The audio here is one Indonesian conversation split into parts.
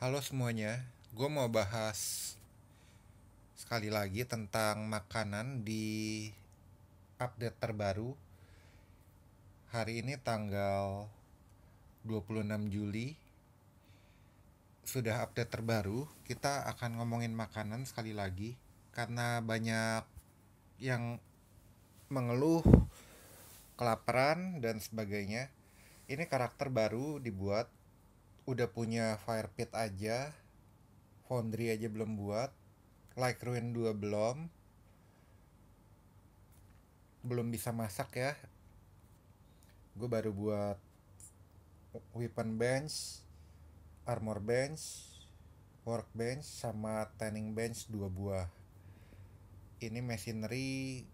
Halo semuanya, gue mau bahas sekali lagi tentang makanan di update terbaru. Hari ini tanggal 26 Juli, sudah update terbaru. Kita akan ngomongin makanan sekali lagi, karena banyak yang mengeluh kelaparan dan sebagainya. Ini karakter baru dibuat, udah punya fire pit aja, Foundry aja belum buat, Like Ruin 2 belum bisa masak ya. Gue baru buat weapon bench, armor bench, workbench, sama tanning bench 2 buah. Ini machinery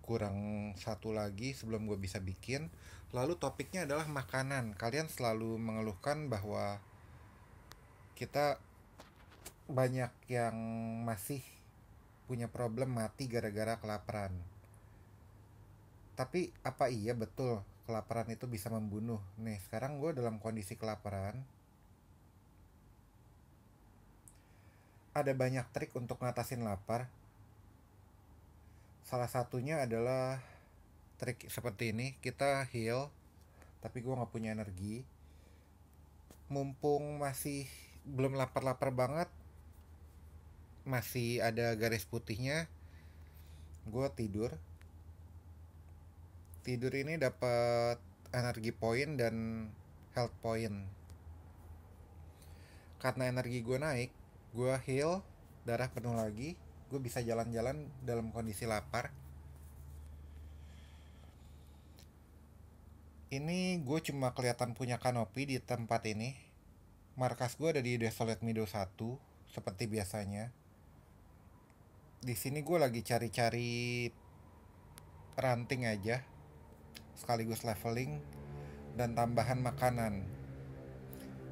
kurang satu lagi sebelum gue bisa bikin. Lalu topiknya adalah makanan. Kalian selalu mengeluhkan bahwa kita banyak yang masih punya problem mati gara-gara kelaparan. Tapi apa iya betul kelaparan itu bisa membunuh? Nih, sekarang gue dalam kondisi kelaparan. Ada banyak trik untuk ngatasin lapar. Salah satunya adalah trik seperti ini. Kita heal, tapi gue gak punya energi. Mumpung masih belum lapar-lapar banget, masih ada garis putihnya, gue tidur. Tidur ini dapat energi point dan health point. Karena energi gue naik, gue heal, darah penuh lagi, gue bisa jalan-jalan dalam kondisi lapar. Ini gue cuma kelihatan punya kanopi di tempat ini. Markas gue ada di Desolate Meadow 1 seperti biasanya. Di sini gue lagi cari-cari ranting aja, sekaligus leveling dan tambahan makanan.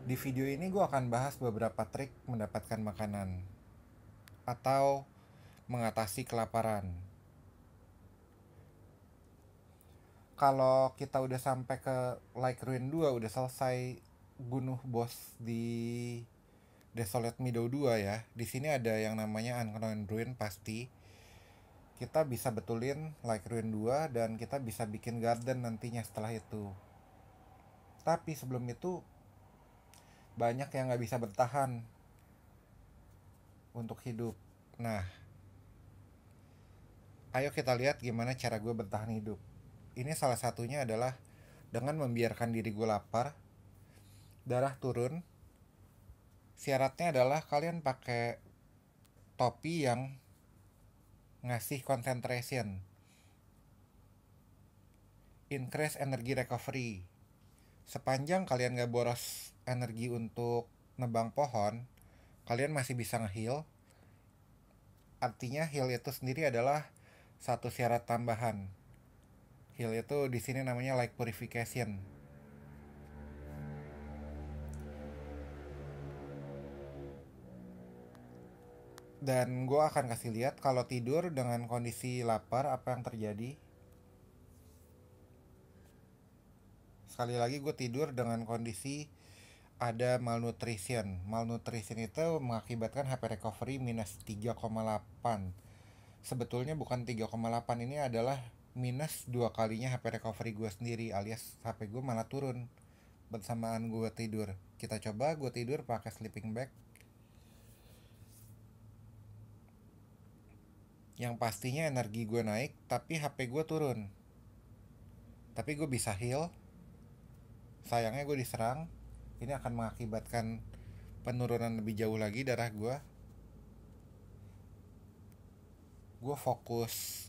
Di video ini gue akan bahas beberapa trik mendapatkan makanan atau mengatasi kelaparan. Kalau kita udah sampai ke Like Ruin 2, udah selesai bunuh bos di Desolate Meadow 2 ya. Di sini ada yang namanya Unknown Ruin pasti. Kita bisa betulin Like Ruin 2 dan kita bisa bikin garden nantinya setelah itu. Tapi sebelum itu banyak yang gak bisa bertahan untuk hidup. Nah, ayo kita lihat gimana cara gue bertahan hidup. Ini salah satunya adalah dengan membiarkan diri gue lapar, darah turun. Syaratnya adalah kalian pakai topi yang ngasih concentration, increase energy recovery. Sepanjang kalian gak boros energi untuk nebang pohon, kalian masih bisa nge-heal. Artinya heal itu sendiri adalah satu syarat tambahan. Heal itu di sini namanya like purification. Dan gue akan kasih lihat kalau tidur dengan kondisi lapar apa yang terjadi. Sekali lagi gue tidur dengan kondisi ada malnutrition. Malnutrition itu mengakibatkan HP recovery minus 3,8. Sebetulnya bukan 3,8, ini adalah minus 2 kalinya HP recovery gue sendiri, alias HP gue malah turun bersamaan gue tidur. Kita coba gue tidur pakai sleeping bag. Yang pastinya energi gue naik, tapi HP gue turun. Tapi gue bisa heal. Sayangnya gue diserang. Ini akan mengakibatkan penurunan lebih jauh lagi darah gue. Gue fokus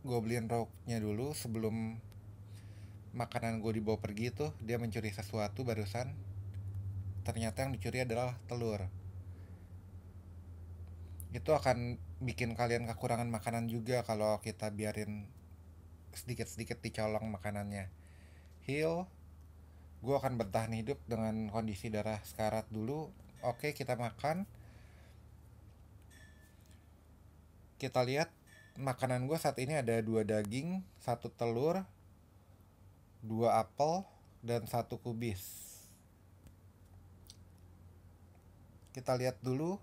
Goblin Rogue-nya dulu sebelum makanan gue dibawa pergi tuh. Dia mencuri sesuatu barusan. Ternyata yang dicuri adalah telur. Itu akan bikin kalian kekurangan makanan juga kalau kita biarin sedikit-sedikit dicolong makanannya. Heal. Gue akan bertahan hidup dengan kondisi darah sekarat dulu. Oke, kita makan. Kita lihat makanan gue saat ini ada 2 daging, 1 telur, 2 apel, dan 1 kubis. Kita lihat dulu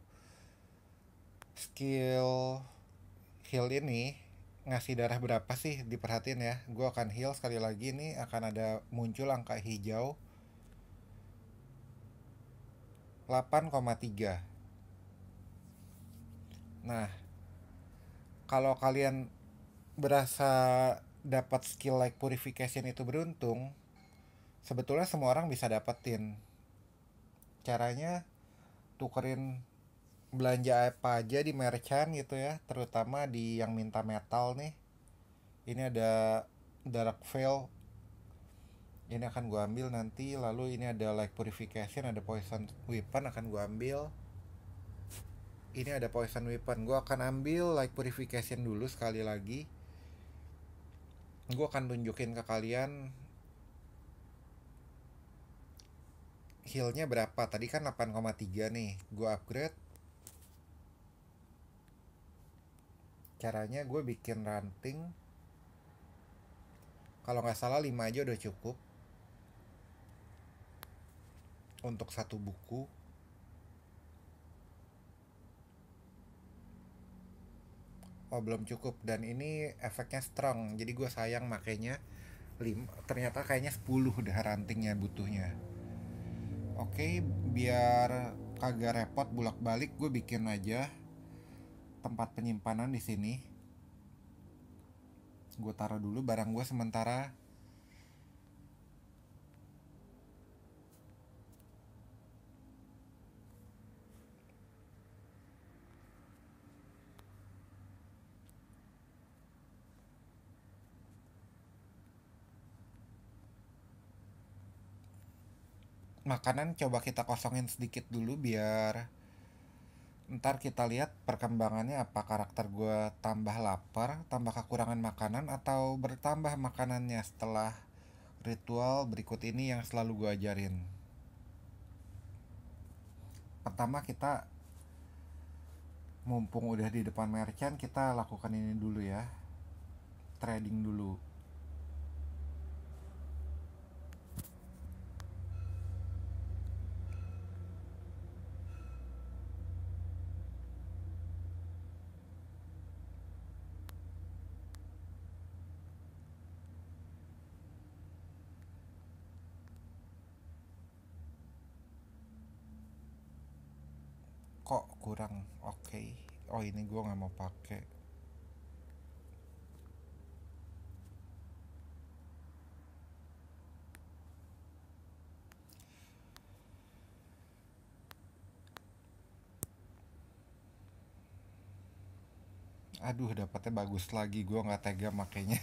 skill heal ini ngasih darah berapa sih, diperhatiin ya. Gue akan heal sekali lagi, nih akan ada muncul angka hijau 8,3. Nah, kalau kalian berasa dapat skill like purification itu beruntung, sebetulnya semua orang bisa dapetin. Caranya tukerin belanja apa aja di merchant gitu ya, terutama di yang minta metal nih. Ini ada dark veil, ini akan gue ambil nanti. Lalu ini ada like purification, ada poison weapon, akan gue ambil. Ini ada poison weapon, gue akan ambil like purification dulu sekali lagi. Gue akan tunjukin ke kalian healnya berapa. Tadi kan 8,3 nih, gue upgrade. Caranya gue bikin ranting, kalau nggak salah 5 aja udah cukup untuk satu buku. Oh, belum cukup, dan ini efeknya strong, jadi gue sayang makanya 5. Ternyata kayaknya 10 udah rantingnya butuhnya. Oke, biar kagak repot bolak-balik, gue bikin aja tempat penyimpanan di sini. Gue taruh dulu barang gue sementara. Makanan coba kita kosongin sedikit dulu biar ntar kita lihat perkembangannya, apa karakter gue tambah lapar, tambah kekurangan makanan, atau bertambah makanannya setelah ritual berikut ini yang selalu gue ajarin. Pertama, kita mumpung udah di depan merchant, kita lakukan ini dulu ya, trading dulu. Kok kurang? Oke. Oh, ini gue nggak mau pakai. Aduh, dapatnya bagus lagi, gue nggak tega makainya.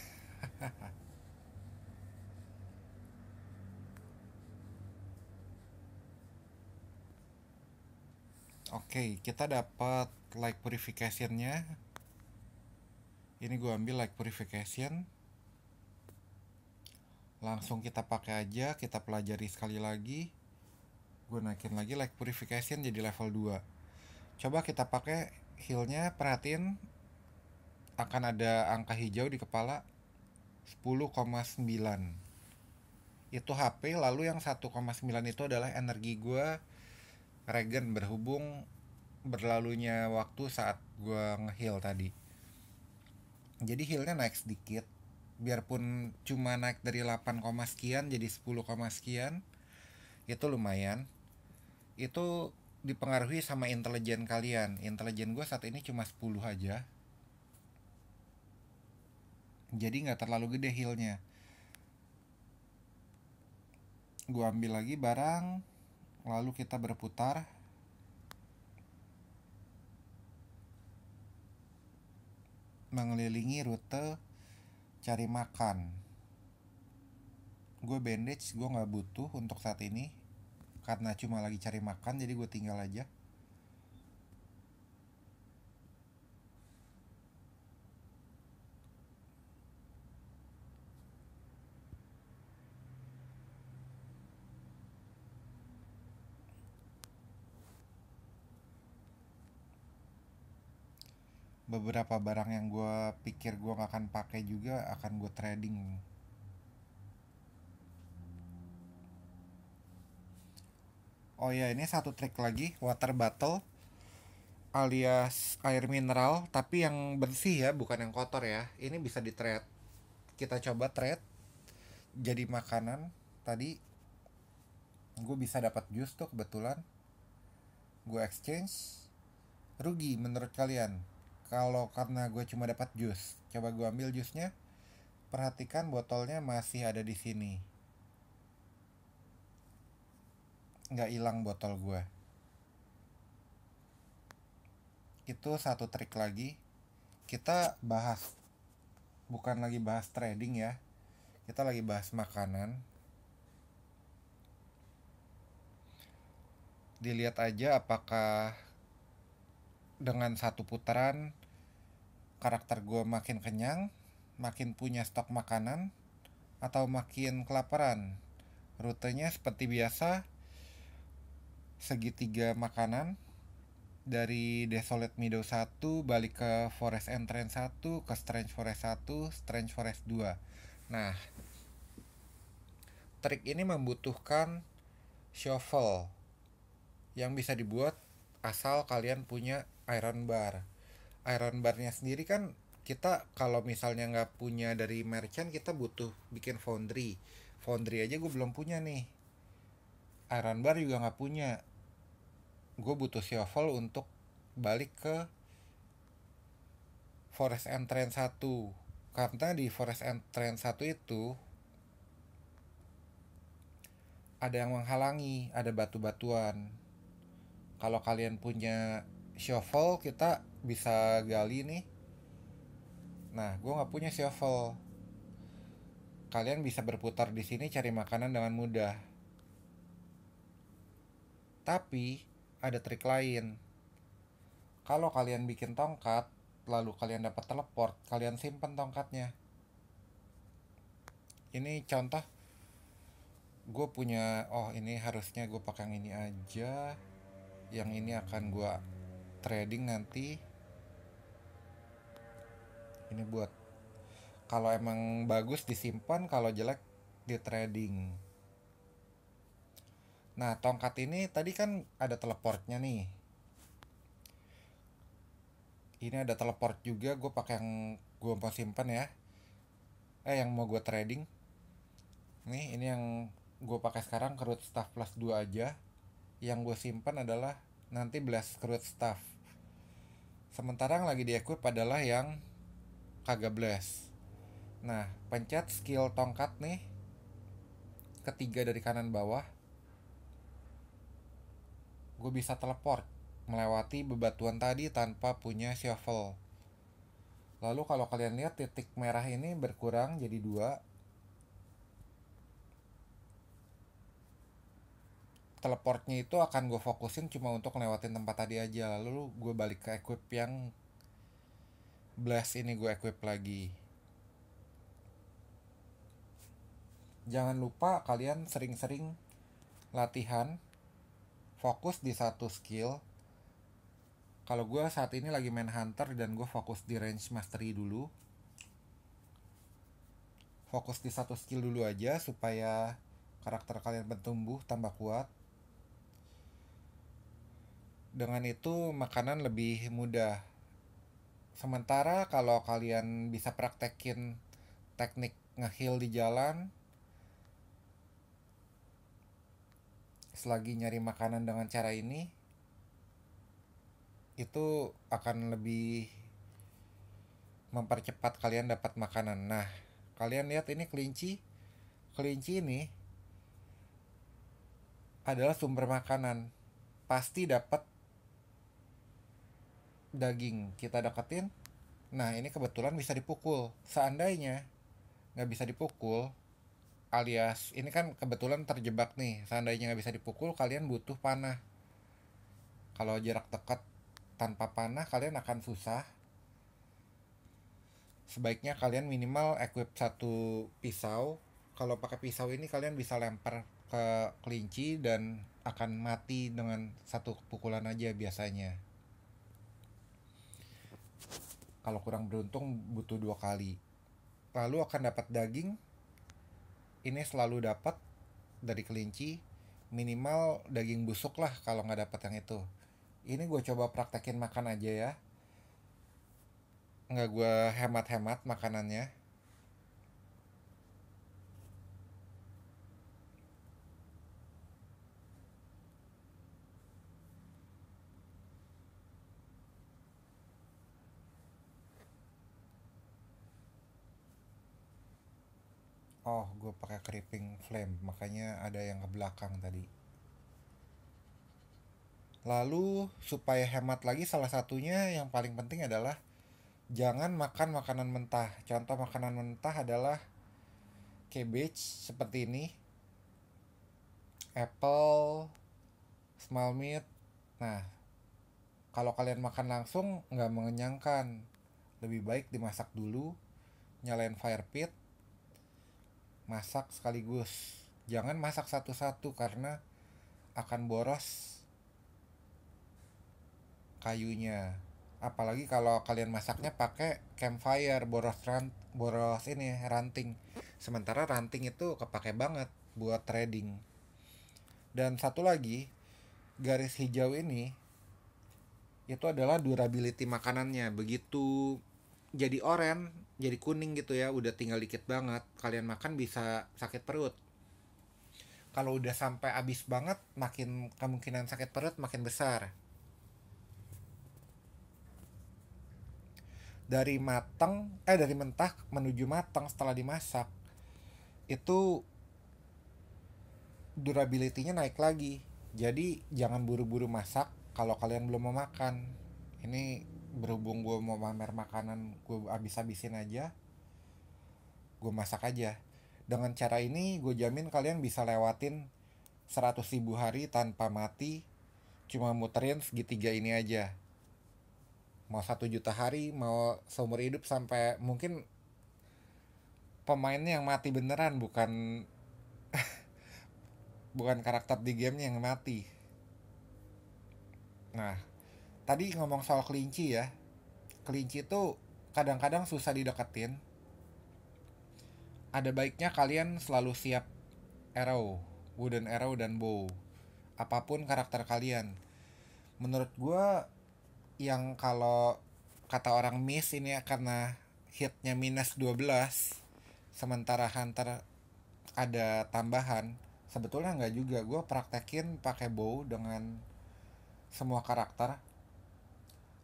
Oke, kita dapat like purificationnya. Ini gue ambil like purification. Langsung kita pakai aja, kita pelajari sekali lagi. Gue naikin lagi like purification jadi level 2. Coba kita pakai healnya, perhatiin akan ada angka hijau di kepala 10,9. Itu HP, lalu yang 1,9 itu adalah energi gue regen berhubung berlalunya waktu saat gue nge-heal tadi. Jadi healnya naik sedikit, biarpun cuma naik dari 8, sekian jadi 10, sekian, itu lumayan. Itu dipengaruhi sama intelijen kalian. Intelijen gue saat ini cuma 10 aja, jadi nggak terlalu gede healnya. Gue ambil lagi barang, lalu kita berputar. Mengelilingi rute cari makan. Gue bandage gue nggak butuh untuk saat ini, karena cuma lagi cari makan, jadi gue tinggal aja. Beberapa barang yang gue pikir gue gak akan pakai juga akan gue trading. Oh ya, ini satu trik lagi, water bottle alias air mineral tapi yang bersih ya, bukan yang kotor ya. Ini bisa di trade. Kita coba trade jadi makanan. Tadi gue bisa dapat jus tuh kebetulan. Gue exchange, rugi menurut kalian? Kalau karena gue cuma dapat jus, coba gue ambil jusnya. Perhatikan botolnya masih ada di sini, nggak hilang botol gue. Itu satu trik lagi. Kita bahas, bukan lagi bahas trading ya, kita lagi bahas makanan. Dilihat aja apakah dengan satu putaran karakter gue makin kenyang, makin punya stok makanan, atau makin kelaparan. Rutenya seperti biasa, segitiga makanan. Dari Desolate Meadow 1 balik ke Forest Entrance 1, ke Strange Forest 1, Strange Forest 2. Nah, trik ini membutuhkan shovel yang bisa dibuat asal kalian punya iron bar. Iron barnya sendiri kan kita kalau misalnya nggak punya dari merchant, kita butuh bikin foundry. Foundry aja gue belum punya nih. Iron bar juga nggak punya. Gue butuh shovel untuk balik ke Forest Entrance 1. Karena di Forest Entrance 1 itu ada yang menghalangi, ada batu-batuan. Kalau kalian punya shovel, kita bisa gali nih. Nah, gue nggak punya shovel. Kalian bisa berputar di sini cari makanan dengan mudah. Tapi ada trik lain. Kalau kalian bikin tongkat, lalu kalian dapat teleport, kalian simpan tongkatnya. Ini contoh, gue punya, oh ini harusnya gue pakai yang ini aja. Yang ini akan gue trading nanti. Ini buat kalau emang bagus disimpan, kalau jelek di trading. Nah, tongkat ini tadi kan ada teleportnya nih. Ini ada teleport juga, gue pakai yang gue mau simpan ya. Yang mau gue trading. Nih, ini yang gue pakai sekarang Crude Staff plus 2 aja. Yang gue simpan adalah nanti Blast Crude Staff. Sementara yang lagi di-equip adalah yang kagak blast. Nah, pencet skill tongkat nih, ketiga dari kanan bawah. Gue bisa teleport melewati bebatuan tadi tanpa punya shovel. Lalu kalau kalian lihat titik merah ini berkurang jadi 2. Teleportnya itu akan gue fokusin cuma untuk lewatin tempat tadi aja. Lalu gue balik ke equip yang blast ini, gue equip lagi. Jangan lupa kalian sering-sering latihan, fokus di satu skill. Kalau gue saat ini lagi main hunter dan gue fokus di range mastery dulu. Fokus di satu skill dulu aja supaya karakter kalian bertumbuh tambah kuat. Dengan itu makanan lebih mudah. Sementara kalau kalian bisa praktekin teknik nge-heal di jalan, selagi nyari makanan dengan cara ini, itu akan lebih mempercepat kalian dapat makanan. Nah, kalian lihat ini kelinci. Kelinci ini adalah sumber makanan. Pasti dapat daging. Kita deketin. Nah, ini kebetulan bisa dipukul. Seandainya nggak bisa dipukul, alias ini kan kebetulan terjebak nih. Seandainya nggak bisa dipukul, kalian butuh panah. Kalau jarak dekat tanpa panah, kalian akan susah. Sebaiknya kalian minimal equip satu pisau. Kalau pakai pisau ini kalian bisa lempar ke kelinci dan akan mati dengan satu pukulan aja biasanya. Kalau kurang beruntung butuh 2 kali. Lalu akan dapat daging. Ini selalu dapat dari kelinci. minimal daging busuk lah kalau nggak dapet yang itu. Ini gue coba praktekin makan aja ya, nggak gue hemat-hemat makanannya. Oh, gue pakai creeping flame, makanya ada yang ke belakang tadi. Lalu supaya hemat lagi, salah satunya yang paling penting adalah jangan makan makanan mentah. Contoh makanan mentah adalah cabbage seperti ini, apple, small meat. Nah, kalau kalian makan langsung nggak mengenyangkan. Lebih baik dimasak dulu, nyalain fire pit, masak sekaligus. Jangan masak satu-satu karena akan boros kayunya. Apalagi kalau kalian masaknya pakai campfire, boros ini ranting. Sementara ranting itu kepake banget buat trading. Dan satu lagi, garis hijau ini itu adalah durability makanannya. Begitu jadi oranye, jadi kuning gitu ya, udah tinggal dikit banget, kalian makan bisa sakit perut. Kalau udah sampai habis banget, makin kemungkinan sakit perut makin besar. Dari mentah menuju matang setelah dimasak itu durability-nya naik lagi. Jadi jangan buru-buru masak kalau kalian belum mau makan. Ini berhubung gue mau pamer makanan, gue habis-habisin aja, gue masak aja. Dengan cara ini gue jamin kalian bisa lewatin 100.000 hari tanpa mati, cuma muterin segitiga ini aja. Mau 1 juta hari, mau seumur hidup, sampai mungkin pemainnya yang mati beneran, bukan bukan karakter di gamenya yang mati. Nah, tadi ngomong soal kelinci ya. Kelinci itu kadang-kadang susah dideketin. Ada baiknya kalian selalu siap arrow, wooden arrow dan bow. Apapun karakter kalian. Menurut gue, yang kalau kata orang miss ini karena hitnya -12, sementara hunter ada tambahan. Sebetulnya nggak juga, gue praktekin pakai bow dengan semua karakter.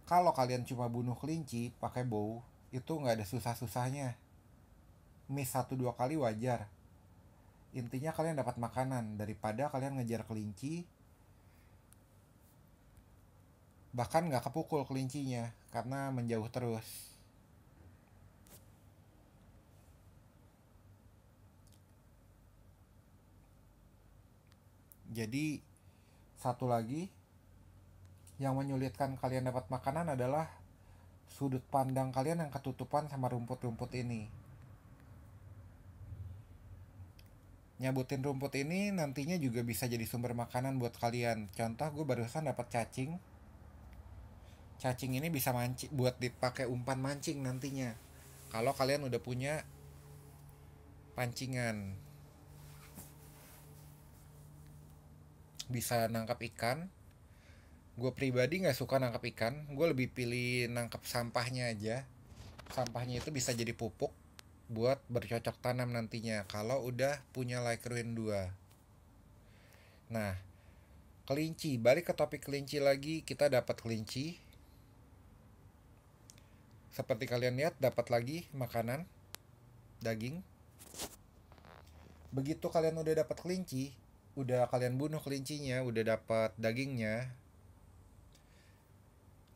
Kalau kalian cuma bunuh kelinci pakai bow, itu nggak ada susah-susahnya. Miss 1-2 kali wajar. Intinya kalian dapat makanan daripada kalian ngejar kelinci, bahkan nggak kepukul kelincinya karena menjauh terus. Jadi satu lagi yang menyulitkan kalian dapat makanan adalah sudut pandang kalian yang ketutupan sama rumput-rumput ini. Nyabutin rumput ini nantinya juga bisa jadi sumber makanan buat kalian. Contoh, gue barusan dapat cacing. Cacing ini bisa mancing, buat dipakai umpan mancing nantinya. Kalau kalian udah punya pancingan, bisa nangkap ikan. Gue pribadi nggak suka nangkap ikan, gue lebih pilih nangkap sampahnya aja. Sampahnya itu bisa jadi pupuk buat bercocok tanam nantinya kalau udah punya Like Ruin 2. Nah, kelinci, balik ke topik kelinci lagi. Kita dapat kelinci, seperti kalian lihat, dapat lagi makanan daging. Begitu kalian udah dapat kelinci, udah kalian bunuh kelincinya, udah dapat dagingnya,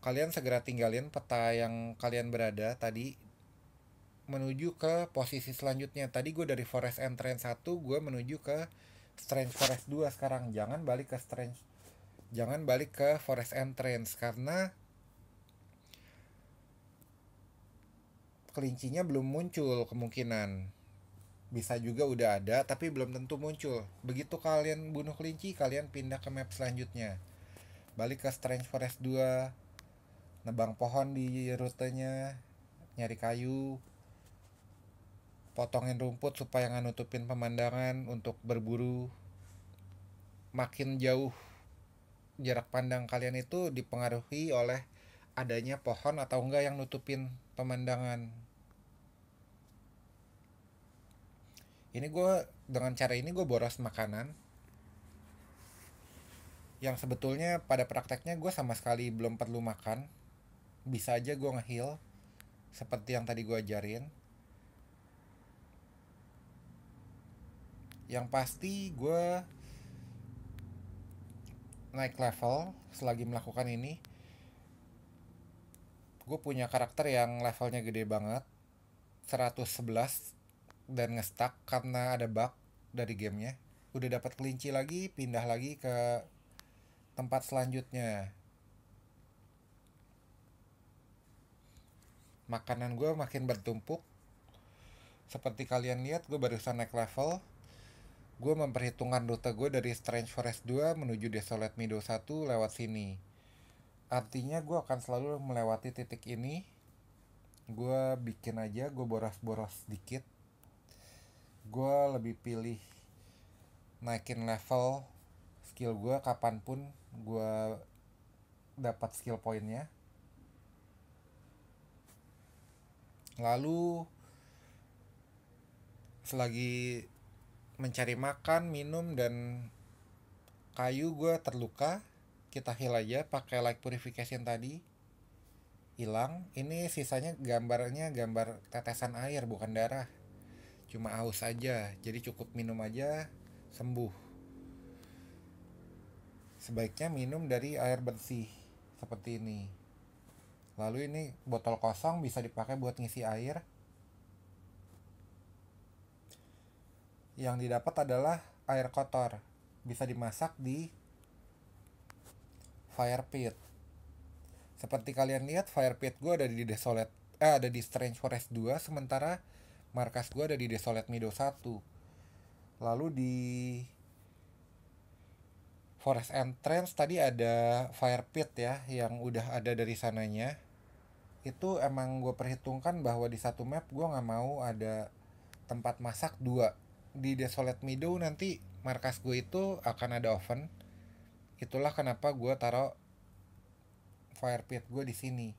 kalian segera tinggalin peta yang kalian berada tadi, menuju ke posisi selanjutnya. Tadi gue dari Forest Entrance 1, gue menuju ke Strange Forest 2 sekarang. Jangan balik ke Forest Entrance karena kelincinya belum muncul kemungkinan. Bisa juga udah ada tapi belum tentu muncul. Begitu kalian bunuh kelinci, kalian pindah ke map selanjutnya. Balik ke Strange Forest 2, nebang pohon di rutenya, nyari kayu, potongin rumput supaya nggak nutupin pemandangan untuk berburu makin jauh jarak pandang kalian itu dipengaruhi oleh adanya pohon atau enggak yang nutupin pemandangan. Ini gue dengan cara ini gue boros makanan yang sebetulnya pada prakteknya gue sama sekali belum perlu makan, bisa aja gue nge-heal seperti yang tadi gue ajarin. Yang pasti gue naik level selagi melakukan ini. Gue punya karakter yang levelnya gede banget, 111, dan nge-stuck karena ada bug dari gamenya. Udah dapat kelinci lagi, pindah lagi ke tempat selanjutnya. Makanan gue makin bertumpuk. Seperti kalian lihat, gue barusan naik level. Gue memperhitungkan rute gue dari Strange Forest 2 menuju Desolate Meadow 1 lewat sini. Artinya gue akan selalu melewati titik ini. Gue bikin aja, gue boros-boros dikit. Gue lebih pilih naikin level skill gue kapanpun gue dapat skill pointnya. Lalu selagi mencari makan, minum, dan kayu gue terluka, kita heal aja pakai light purification tadi. Hilang. Ini sisanya gambarnya gambar tetesan air bukan darah. Cuma haus aja. Jadi cukup minum aja sembuh. Sebaiknya minum dari air bersih seperti ini. Lalu ini botol kosong bisa dipakai buat ngisi air. Yang didapat adalah air kotor. Bisa dimasak di fire pit. Seperti kalian lihat, fire pit gue ada di ada di Strange Forest 2, sementara markas gue ada di Desolate Meadow 1. Lalu di Forest Entrance tadi ada fire pit ya, yang udah ada dari sananya. Itu emang gue perhitungkan bahwa di satu map gue nggak mau ada tempat masak dua. Di Desolate Meadow nanti markas gue itu akan ada oven. Itulah kenapa gue taruh fire pit gue di sini.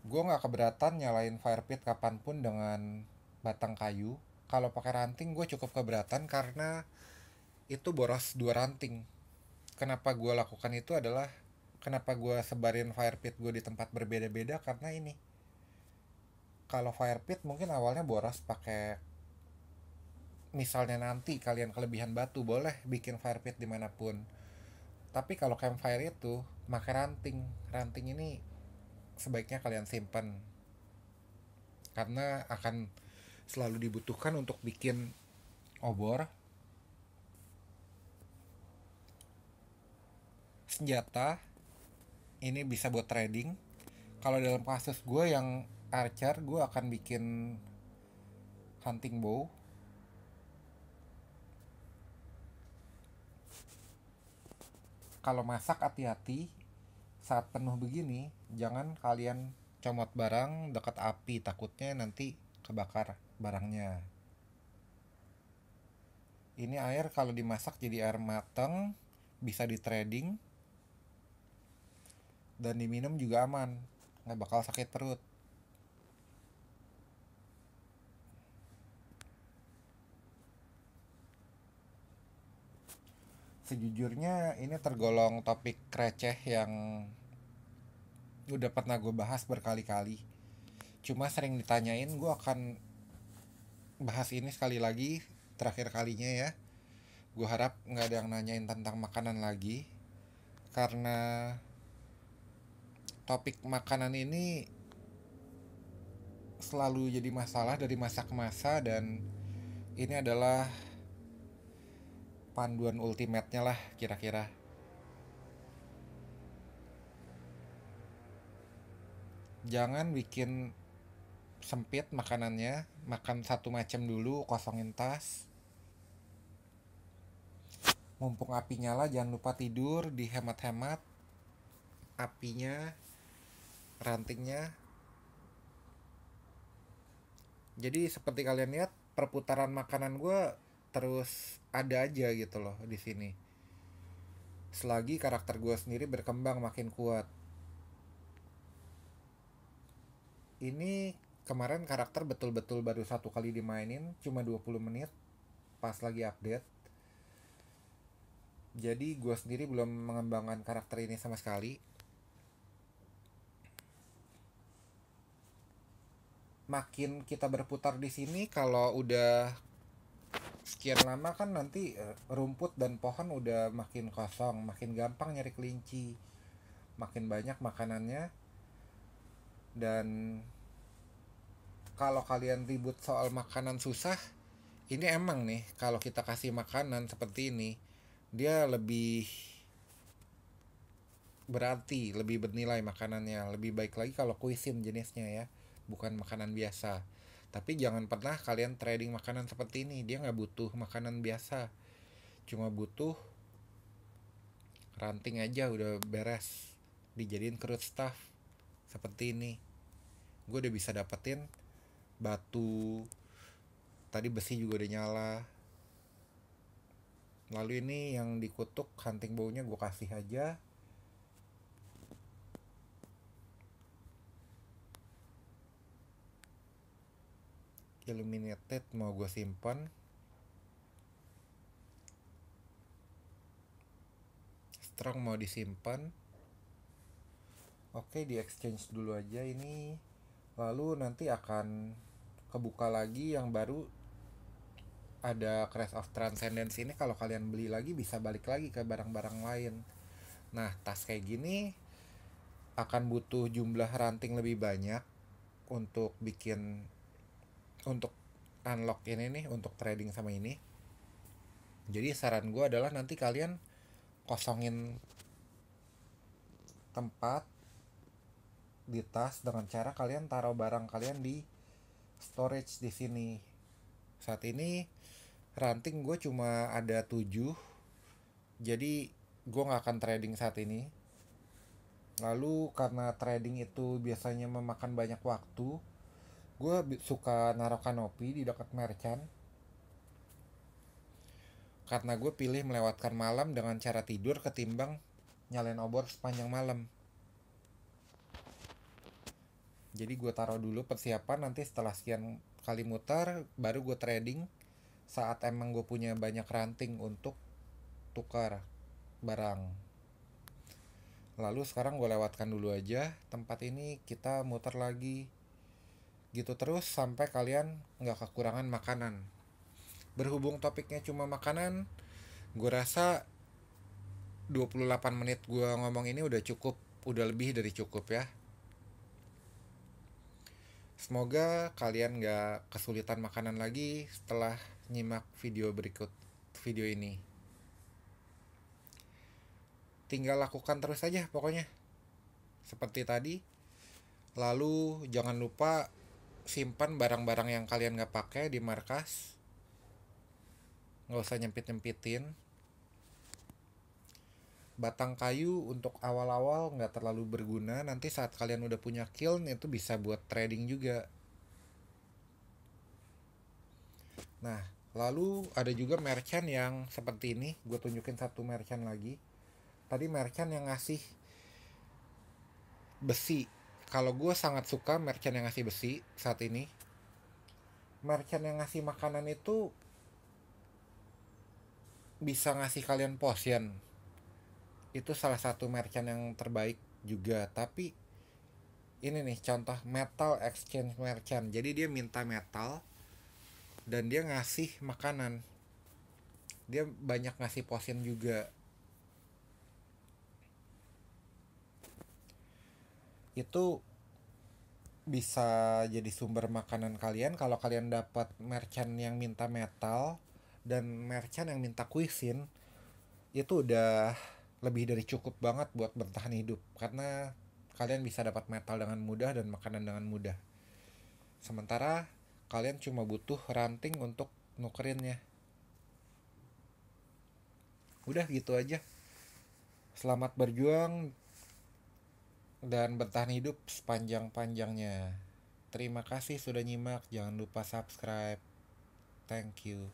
Gue nggak keberatan nyalain fire pit kapanpun dengan batang kayu. Kalau pakai ranting gue cukup keberatan karena itu boros 2 ranting. Kenapa gue lakukan itu adalah kenapa gue sebarin fire pit gue di tempat berbeda-beda karena ini. Kalau fire pit mungkin awalnya boros pakai, misalnya nanti kalian kelebihan batu boleh bikin fire pit dimanapun. Tapi kalau campfire itu pakai ranting. Ranting ini sebaiknya kalian simpan karena akan selalu dibutuhkan untuk bikin obor. Senjata ini bisa buat trading. Kalau dalam kasus gue yang archer, gue akan bikin hunting bow. Kalau masak hati-hati, saat penuh begini jangan kalian comot barang dekat api, takutnya nanti kebakar barangnya. Ini air kalau dimasak jadi air mateng, bisa di trading dan diminum juga aman, nggak bakal sakit perut. Sejujurnya ini tergolong topik receh yang udah pernah gue bahas berkali-kali. Cuma sering ditanyain, gue akan bahas ini sekali lagi, terakhir kalinya ya. Gue harap nggak ada yang nanyain tentang makanan lagi, karena topik makanan ini selalu jadi masalah dari masa ke masa, dan ini adalah panduan ultimate-nya lah kira-kira. Jangan bikin sempit makanannya, makan satu macam dulu, kosongin tas. Mumpung api nyala jangan lupa tidur, dihemat-hemat apinya, rantingnya. Jadi seperti kalian lihat, perputaran makanan gue terus ada aja gitu loh di sini. Selagi karakter gue sendiri berkembang makin kuat. Ini kemarin karakter betul-betul baru satu kali dimainin, cuma 20 menit pas lagi update. Jadi gue sendiri belum mengembangkan karakter ini sama sekali. Makin kita berputar di sini, kalau udah sekian lama kan nanti rumput dan pohon udah makin kosong, makin gampang nyari kelinci, makin banyak makanannya. Dan kalau kalian ribut soal makanan susah, ini emang nih kalau kita kasih makanan seperti ini, dia lebih berarti, lebih bernilai makanannya. Lebih baik lagi kalau kuisin jenisnya ya, bukan makanan biasa. Tapi jangan pernah kalian trading makanan seperti ini. Dia nggak butuh makanan biasa, cuma butuh ranting aja udah beres, dijadiin crude stuff seperti ini. Gue udah bisa dapetin batu, tadi besi juga udah nyala. Lalu ini yang dikutuk hunting bownya gue kasih aja. Illuminated mau gue simpan. Strong mau disimpan. Oke, di exchange dulu aja ini. Lalu nanti akan kebuka lagi yang baru, ada Crash of Transcendence ini. Kalau kalian beli lagi bisa balik lagi ke barang-barang lain. Nah, tas kayak gini akan butuh jumlah ranting lebih banyak untuk bikin, untuk unlock ini nih, untuk trading sama ini. Jadi saran gue adalah nanti kalian kosongin tempat di tas dengan cara kalian taruh barang kalian di storage di sini. Saat ini ranting gue cuma ada 7, jadi gue nggak akan trading saat ini. Lalu karena trading itu biasanya memakan banyak waktu, gue suka naruh kanopi di dekat merchant, karena gue pilih melewatkan malam dengan cara tidur ketimbang nyalain obor sepanjang malam. Jadi gue taruh dulu persiapan, nanti setelah sekian kali mutar baru gue trading saat emang gue punya banyak ranting untuk tukar barang. Lalu sekarang gue lewatkan dulu aja tempat ini, kita muter lagi gitu terus sampai kalian nggak kekurangan makanan. Berhubung topiknya cuma makanan, gue rasa 28 menit gue ngomong ini udah cukup, udah lebih dari cukup ya. Semoga kalian gak kesulitan makanan lagi setelah nyimak video berikut video ini. Tinggal lakukan terus saja pokoknya seperti tadi. Lalu jangan lupa simpan barang-barang yang kalian gak pakai di markas. Gak usah nyempit-nyempitin. Batang kayu untuk awal-awal gak terlalu berguna. Nanti saat kalian udah punya kiln itu bisa buat trading juga. Nah, lalu ada juga merchant yang seperti ini. Gue tunjukin satu merchant lagi. Tadi merchant yang ngasih besi. Kalau gue sangat suka merchant yang ngasih besi saat ini. Merchant yang ngasih makanan itu bisa ngasih kalian potion. Itu salah satu merchant yang terbaik juga. Tapi ini nih contoh metal exchange merchant. Jadi dia minta metal dan dia ngasih makanan. Dia banyak ngasih potion juga. Itu bisa jadi sumber makanan kalian kalau kalian dapat merchant yang minta metal dan merchant yang minta cuisine. Itu udah lebih dari cukup banget buat bertahan hidup, karena kalian bisa dapat metal dengan mudah dan makanan dengan mudah. Sementara kalian cuma butuh ranting untuk nukerinnya. Udah gitu aja. Selamat berjuang dan bertahan hidup sepanjang-panjangnya. Terima kasih sudah nyimak. Jangan lupa subscribe. Thank you.